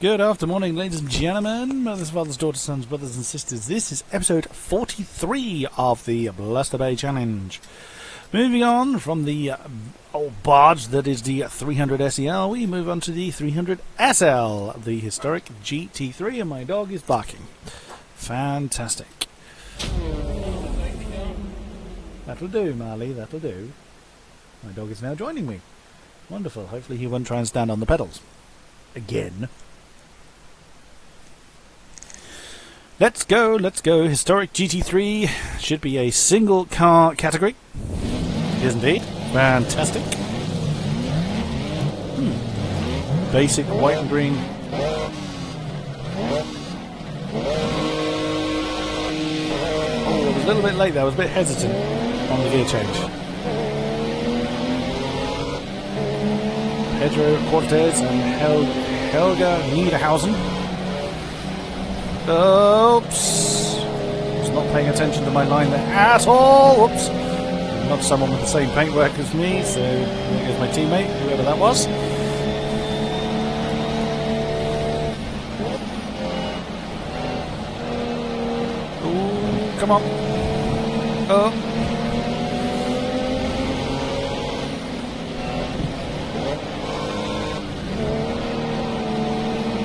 Good afternoon, ladies and gentlemen, mothers, fathers, daughters, sons, brothers and sisters. This is episode 43 of the Blusterbay Challenge. Moving on from the old barge that is the 300 SEL, we move on to the 300 SL, the historic GT3, and my dog is barking. Fantastic. That'll do, Marley, that'll do. My dog is now joining me. Wonderful. Hopefully he won't try and stand on the pedals. Again. Let's go. Historic GT3 should be a single car category. It is indeed. Fantastic. Basic white and green. Oh, I was a little bit late there. I was a bit hesitant on the gear change. Pedro Cortez and Helga Niederhausen. Oops. Was not paying attention to my line there at all. Oops. Not someone with the same paintwork as me, so there goes my teammate, whoever that was. Ooh, come on. Oh.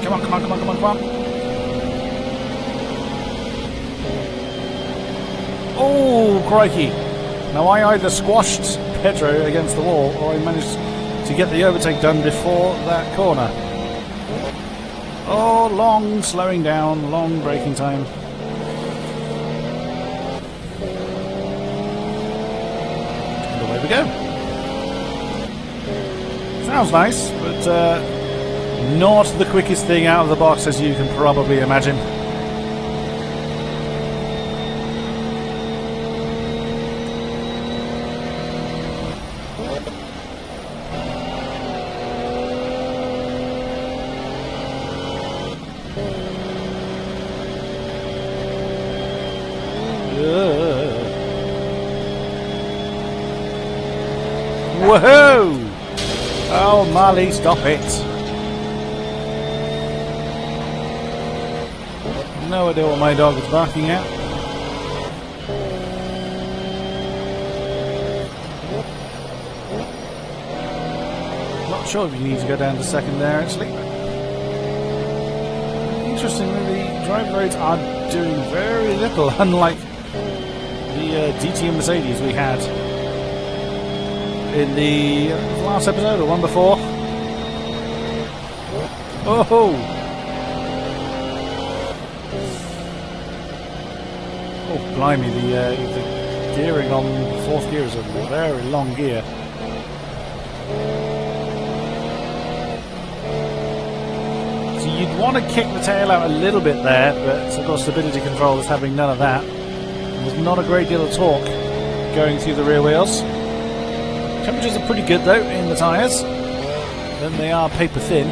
Come on. Oh, crikey. Now I either squashed Pedro against the wall or I managed to get the overtake done before that corner. Oh, long slowing down, long braking time. And away we go. Sounds nice, but not the quickest thing out of the box, as you can probably imagine. Woohoo! Oh, Marley, stop it. No idea what my dog is barking at. Not sure if you need to go down to second there, actually. Interestingly, the drive roads are doing very little, unlike the DT and Mercedes we had in the last episode or one before. Oh! Oh, blimey, the gearing on fourth gear is a very long gear. So you'd want to kick the tail out a little bit there, but of course stability control is having none of that. There's not a great deal of torque going through the rear wheels. Temperatures are pretty good though in the tyres. Then they are paper thin.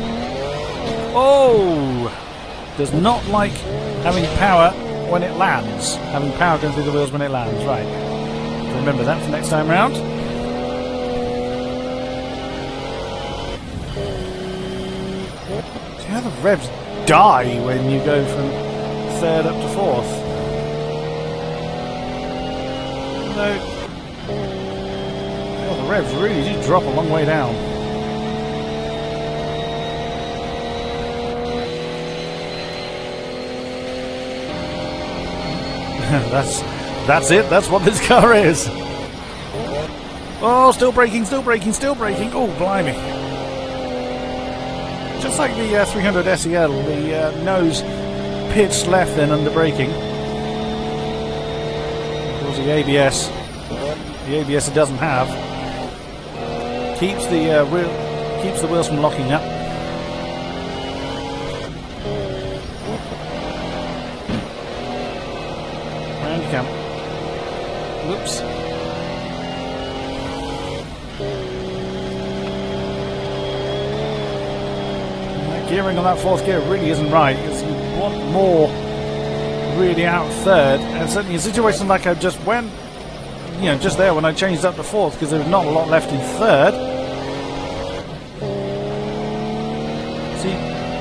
Oh! Does not like having power when it lands. Having power going through the wheels when it lands, right. Remember that for next time round. See how the revs die when you go from third up to fourth. No. Oh, the revs really do drop a long way down. That's it. That's what this car is. Oh, still braking. Oh, blimey. Just like the 300 SEL, the nose pitched left then under braking. Of course, the ABS it doesn't have keeps the wheels from locking up. Whoops. That gearing on that fourth gear really isn't right, because you want more really out third, and certainly in situations like I just went, just there when I changed up to fourth, because there's not a lot left in third. See,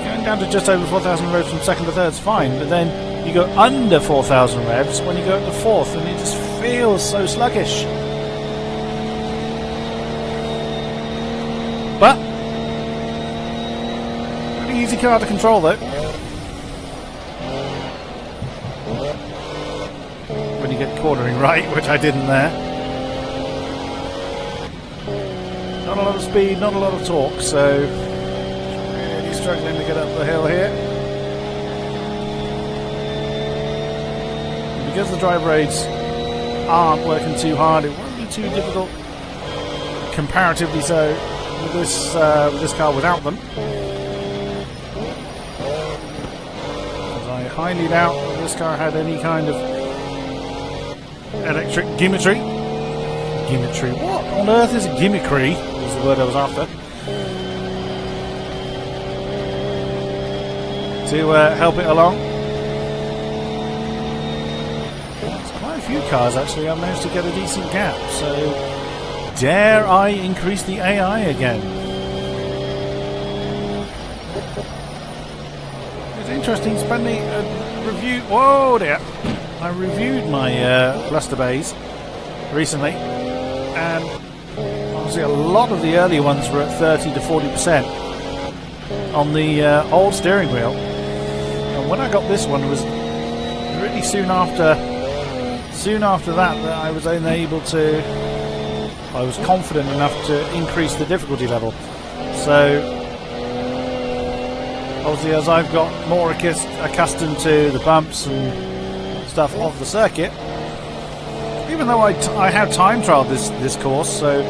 Going down to just over 4,000 revs from second to third's fine, but then you go under 4,000 revs when you go up to fourth, and it just feels so sluggish. But pretty easy car to control, though. When you get cornering right, which I didn't there. Not a lot of speed, not a lot of torque, so really struggling to get up the hill here. And because the drive aids aren't working too hard, it won't be too difficult, comparatively so, with this car without them. As I highly doubt that this car had any kind of electric gimmickry. Gimmickry? What on earth is a gimmickry? Was the word I was after. To help it along. There's quite a few cars actually. I've managed to get a decent gap, so dare I increase the AI again? It's interesting spending a review. Whoa dear! I reviewed my Blusterbays recently, and obviously a lot of the early ones were at 30 to 40% on the old steering wheel. And when I got this one, it was really soon after that I was able to. I was confident enough to increase the difficulty level. So obviously, as I've got more accustomed to the bumps and stuff of the circuit, even though I have time trialed this course, so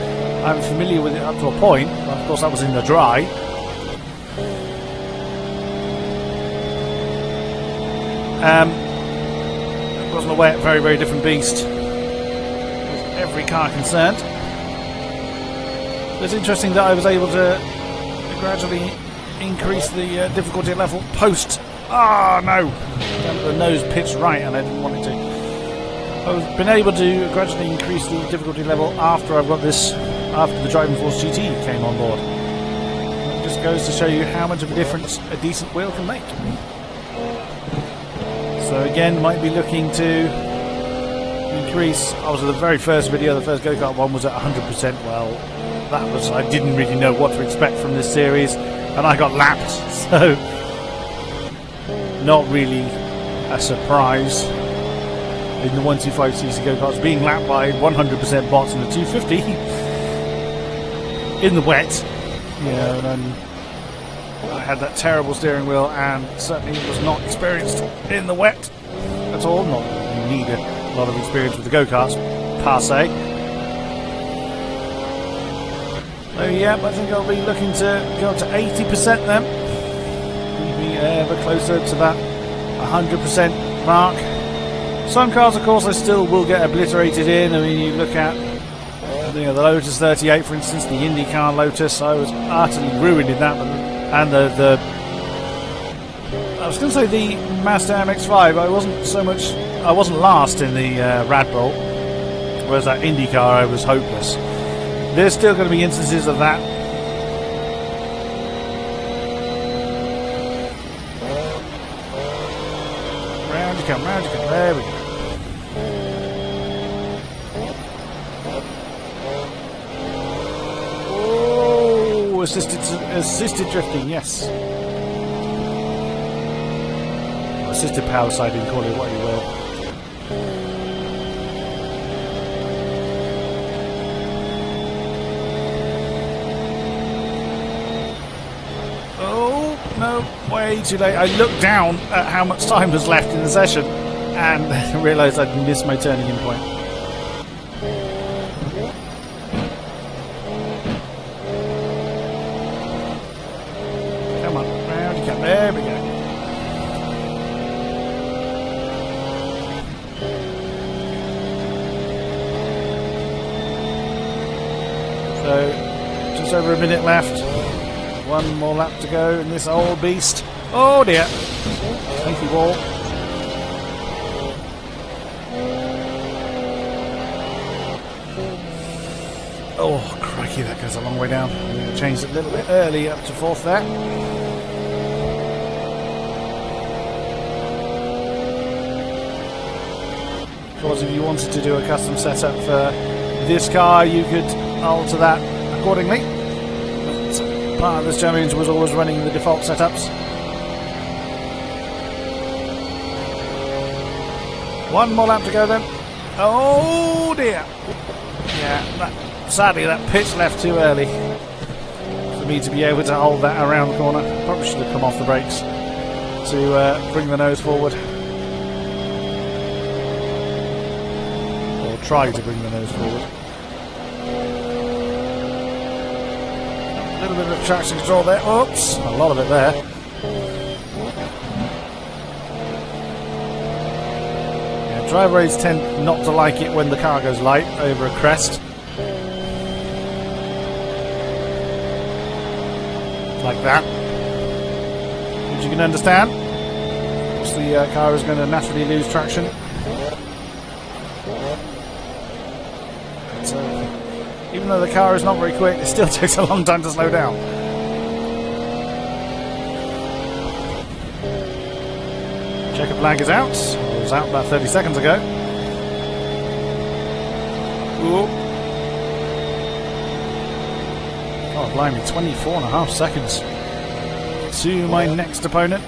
I'm familiar with it up to a point. Of course, that was in the dry. It wasn't a wet, very, very different beast with every car concerned. It's interesting that I was able to gradually increase the difficulty level post. Ah, no! The nose pitched right and I didn't want it to. I've been able to gradually increase the difficulty level after I've got this, after the Driving Force GT came on board. It just goes to show you how much of a difference a decent wheel can make. So again, might be looking to increase. Obviously the very first video, the first go-kart one, was at 100%. Well, that was, I didn't really know what to expect from this series, and I got lapped, so not really a surprise in the 125cc go-karts being lapped by 100% bots in the 250 in the wet. You know, and then I had that terrible steering wheel and certainly was not experienced in the wet at all. Not that you need a lot of experience with the go-karts per se. So yeah, I think I'll be looking to go up to 80% then. We'll be ever closer to that 100% mark. Some cars, of course, I still will get obliterated in. I mean, you look at the Lotus 38, for instance, the IndyCar Lotus. I was utterly ruined in that one. And I was going to say the Mazda MX-5. I wasn't last in the Rad Bull, whereas that IndyCar I was hopeless. There's still going to be instances of that. Round you come, round you come. There we go. Oh, assisted drifting, yes. Assisted power sliding, call it what you will. No, way too late. I looked down at how much time was left in the session and realised I'd missed my turning in point. Come on, round you come. There we go. So, just over a minute left. One more lap to go in this old beast. Oh dear. Safety wall. Oh, crikey, that goes a long way down. I'm going to change it a little bit early up to fourth there. course, if you wanted to do a custom setup for this car, you could alter that accordingly. But part of this challenge was always running the default setups. One more lap to go then. Oh dear. Yeah, sadly that pitch left too early for me to be able to hold that around the corner. Probably should have come off the brakes to bring the nose forward. Or try to bring the nose forward. A little bit of traction control there. Oops, a lot of it there. Yeah, driver aids tend not to like it when the car goes light over a crest. Like that, which you can understand. Of course, the car is going to naturally lose traction. So, even though the car is not very quick, it still takes a long time to slow down. Checker flag is out. It was out about 30 seconds ago. Ooh. Oh, blimey, 24.5 seconds to my next opponent.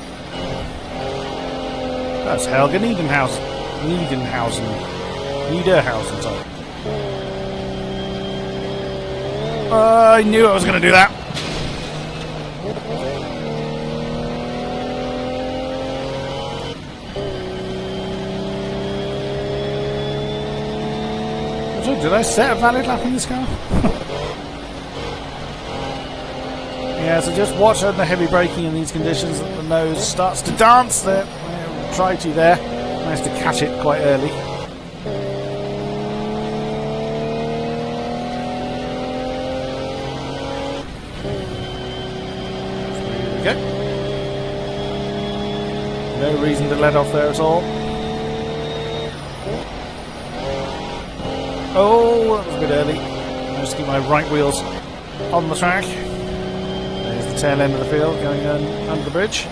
That's Helga Niederhausen, sorry. I knew I was going to do that. Did I set a valid lap in this car? Yeah, so just watch on the heavy braking in these conditions that the nose starts to dance. There, try to there. Managed to catch it quite early. There we go. No reason to let off there at all. Oh, that was a bit early. Managed to keep my right wheels on the track. The tail end of the field going under the bridge.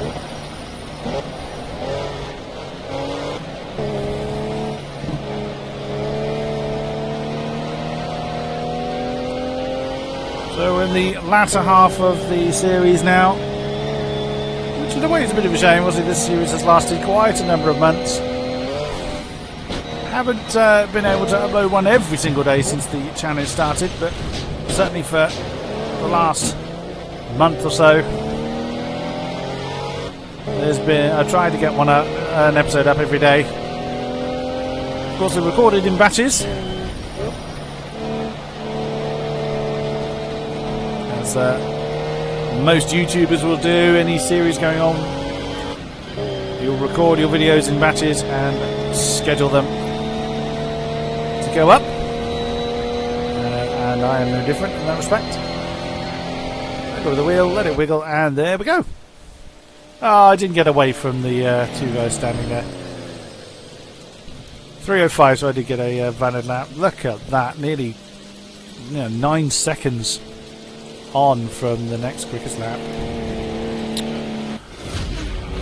So we're in the latter half of the series now, which in a way is a bit of a shame. Obviously this series has lasted quite a number of months. Haven't been able to upload one every single day since the challenge started, but certainly for the last month or so there's been, I tried to get an episode up every day. Of course, they're recorded in batches, as most YouTubers will do. Any series going on, you'll record your videos in batches and schedule them to go up, and I am no different in that respect. Go with the wheel, let it wiggle, and there we go. Oh, I didn't get away from the two guys standing there. 3:05, so I did get a valid lap. Look at that, nearly 9 seconds on from the next quickest lap.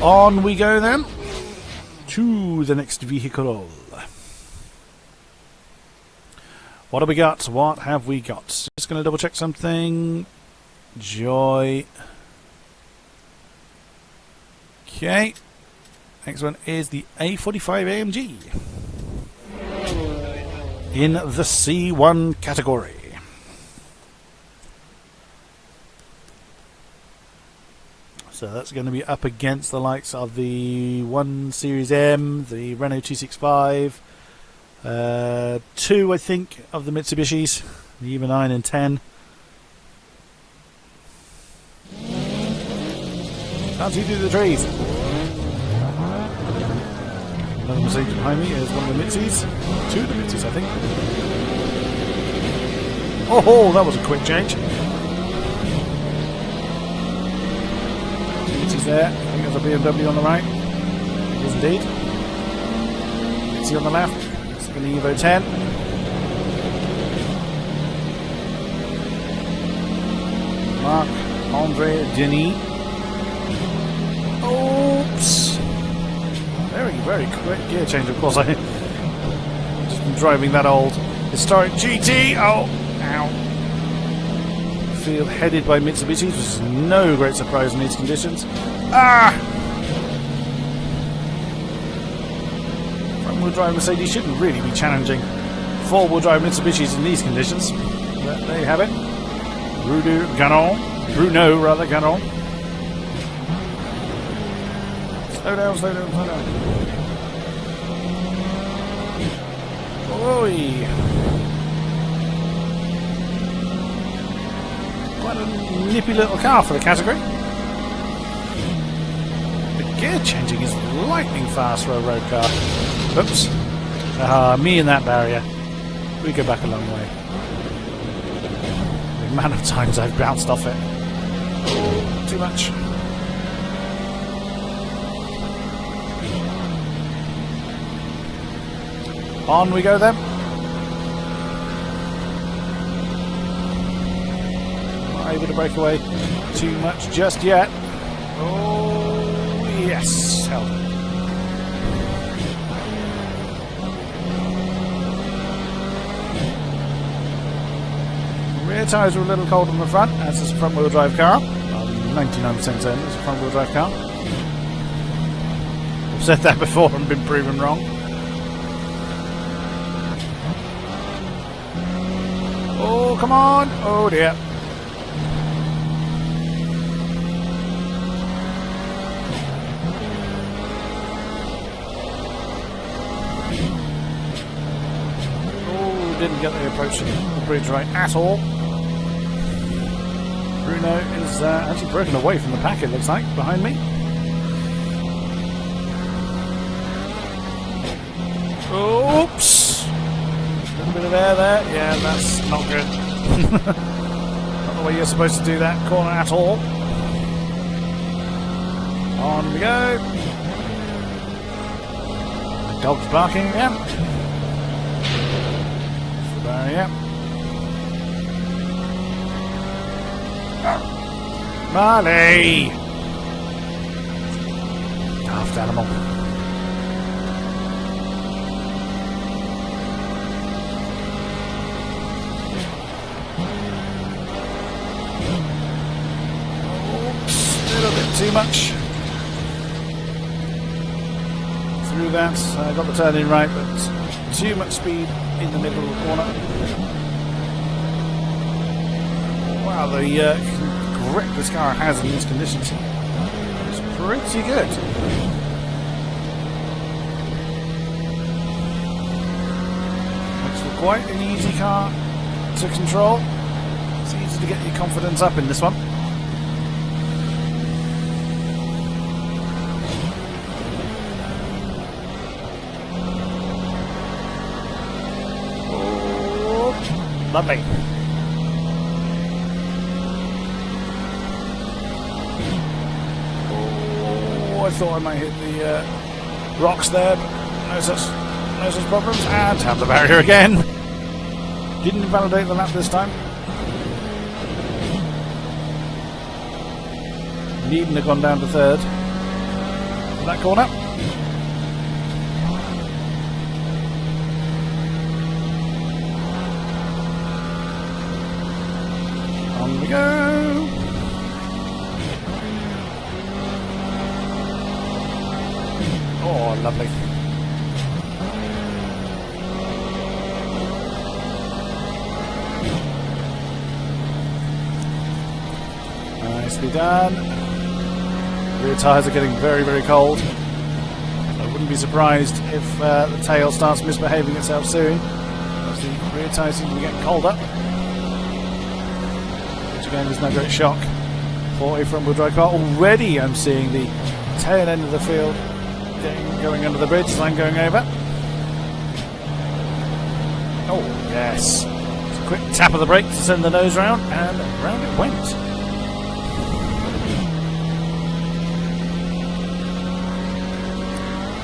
On we go then to the next vehicle. What have we got? What have we got? Just going to double check something. Joy. Okay. Next one is the A45 AMG in the C1 category. So that's going to be up against the likes of the 1 Series M, the Renault 265, 2 I think of the Mitsubishis, the EVA 9 and 10. Can't see through the trees. Another Mercedes behind me is one of the Mitsubisis. 2 of the Mitsubisis, I think. Oh, that was a quick change. 2 Mitsubisis there. I think there's a BMW on the right. It is indeed. Mitsubishi on the left. It's an Evo 10. Marc-Andre Denis. Oops. Very, very quick gear change, of course. I driving that old historic GT. Oh, ow. Field headed by Mitsubishis, which is no great surprise in these conditions. Ah! Front-wheel drive Mercedes shouldn't really be challenging four-wheel drive Mitsubishis in these conditions. But there you have it. Bruno Ganon. Slow down, slow down, slow down. Oi! Quite a nippy little car for the category. The gear changing is lightning fast for a road car. Oops. Me and that barrier. We go back a long way. The amount of times I've bounced off it. Oh, too much. On we go then. Not able to break away too much just yet. Oh, yes. Held it. Rear tyres are a little cold on the front, as is a front wheel drive car. I'm 99% certain it's a front wheel drive car. I've said that before and been proven wrong. Oh, come on! Oh dear. Oh, didn't get the approach to the bridge right at all. Bruno is actually broken away from the pack, it looks like, behind me. Oops! A little bit of air there. Yeah, that's not good. Not the way you're supposed to do that corner at all. On we go. The dog's barking again. The barrier. Marley! Daft animal. Too much. Through that, I got the turn in right, but too much speed in the middle of the corner. Wow, the grip this car has in these conditions is pretty good. Makes for quite an easy car to control. It's easy to get your confidence up in this one. Lovely. Oh, I thought I might hit the rocks there, but no such problems. And tap the barrier again. Didn't invalidate the lap this time. Needn't have gone down to third. In that corner. On we go. Oh, lovely. Nicely done. Rear tyres are getting very, very cold. I wouldn't be surprised if the tail starts misbehaving itself soon. As the rear tyres seem to be getting colder. Which again is no great shock for a front-wheel drive car. Already I'm seeing the tail end of the field going under the bridge as I'm going over. Oh, yes. Just a quick tap of the brake to send the nose round, and round it went.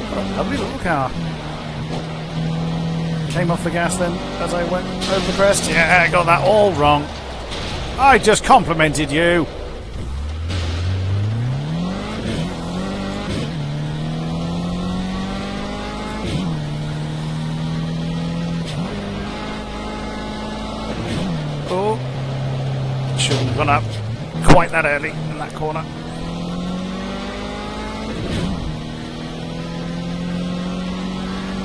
What a lovely little car. Came off the gas then as I went over the crest. Yeah, I got that all wrong. I just complimented you. gone up quite that early in that corner.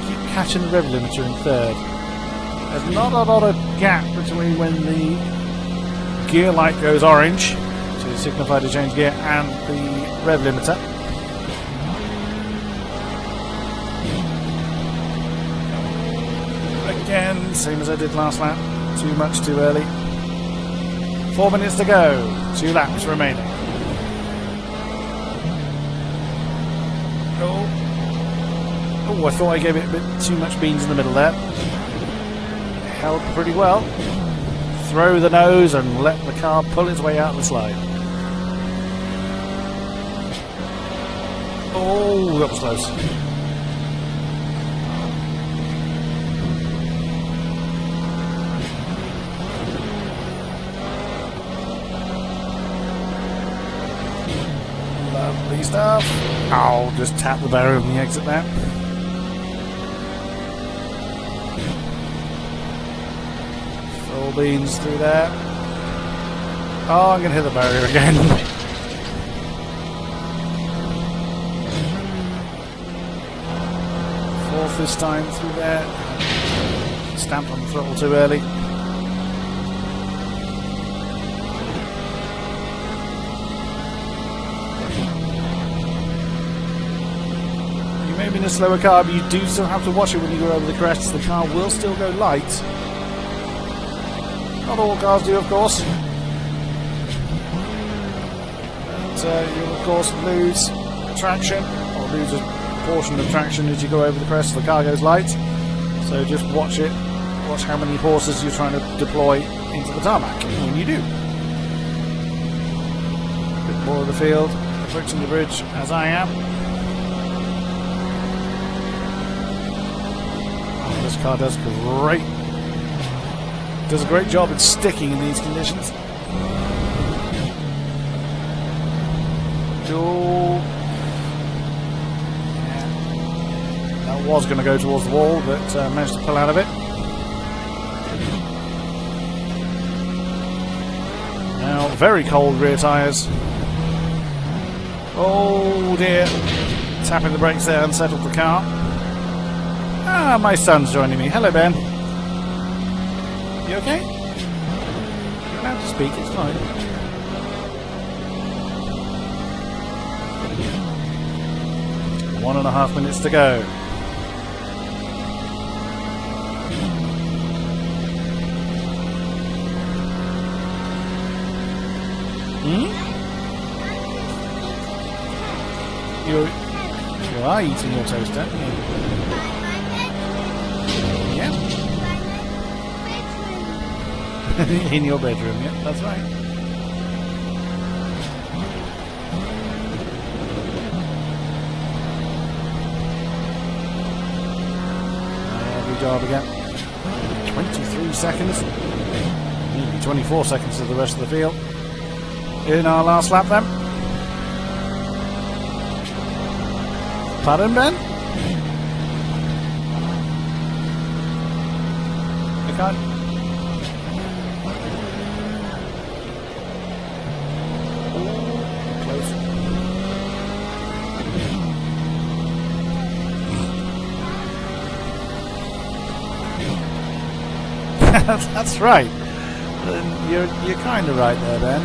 Keep catching the rev limiter in third. There's not a lot of gap between when the gear light goes orange to signify to change gear and the rev limiter. Again, same as I did last lap. Too much too early. 4 minutes to go. 2 laps remaining. Oh, I thought I gave it a bit too much beans in the middle there. Held pretty well. Throw the nose and let the car pull its way out of the slide. Oh, that was close. Lovely stuff. I'll just tap the barrier on the exit there. Full beans through there. Oh, I'm going to hit the barrier again. Fourth this time through there. Stamped on the throttle too early. You may be in a slower car, but you do still have to watch it when you go over the crests. The car will still go light. Not all cars do, of course. But you'll, of course, lose traction, or lose a portion of traction as you go over the crest. The car goes light. So just watch it. Watch how many horses you're trying to deploy into the tarmac when you do. A bit more of the field, approaching the bridge as I am. Oh, this car does great. Does a great job at sticking in these conditions. Oh. Yeah. That was going to go towards the wall, but managed to pull out of it. Now, very cold rear tyres. Oh dear. Tapping the brakes there, unsettled the car. Ah, my son's joining me. Hello, Ben. You okay? You're allowed to speak, it's fine. One and a half minutes to go. You are eating your toast, aren't you? Yeah. In your bedroom, yeah, that's right. Good job again. 23 seconds. Nearly 24 seconds to the rest of the field. In our last lap then. Pardon, Ben? I can't. Close. That's right. You're kind of right there, Ben.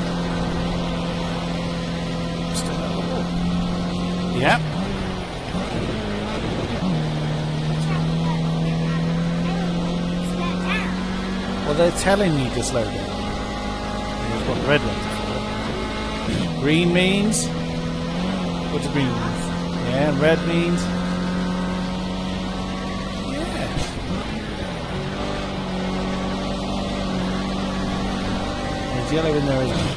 Still at the wall. Yeah. Well, they're telling me to slow down. Here's what the red ones are. Green means. What does green mean? Yeah, and red means. Yes. There's yellow in there as well.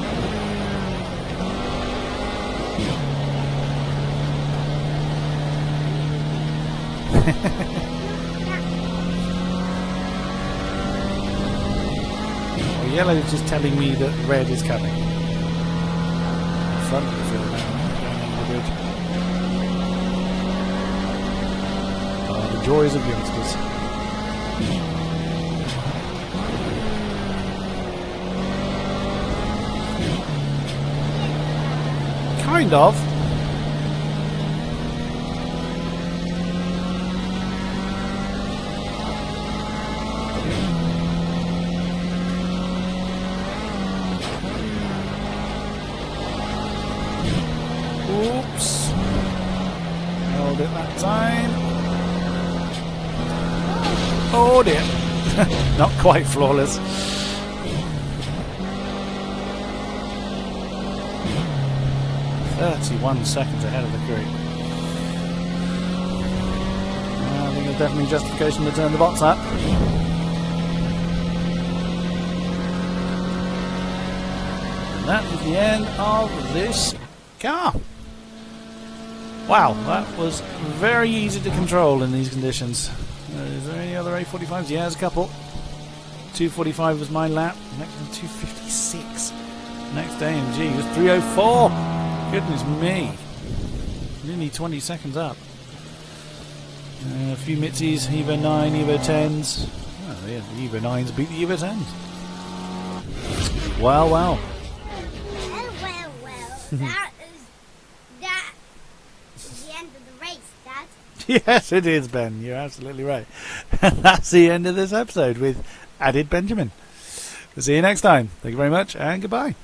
Yellow is just telling me that red is coming. Front of the field now, going over the bridge. Oh, the joys of youngsters. Kind of. Oops. Held it that time. Oh dear. Not quite flawless. "31 seconds ahead of the crew." I think there's definitely justification to turn the box up. And that is the end of this car. Wow, that was very easy to control in these conditions. Is there any other A45s? Yeah, there's a couple. 245 was my lap. Next one, 256. Next AMG was 304. Goodness me. Nearly 20 seconds up. A few Mitzies, Evo 9, Evo 10s. Oh, yeah, the Evo 9s beat the Evo 10s. Well, well. That is the end of the race, Dad. Yes, it is, Ben. You're absolutely right. And that's the end of this episode with Added Benjamin. We'll see you next time. Thank you very much, and goodbye.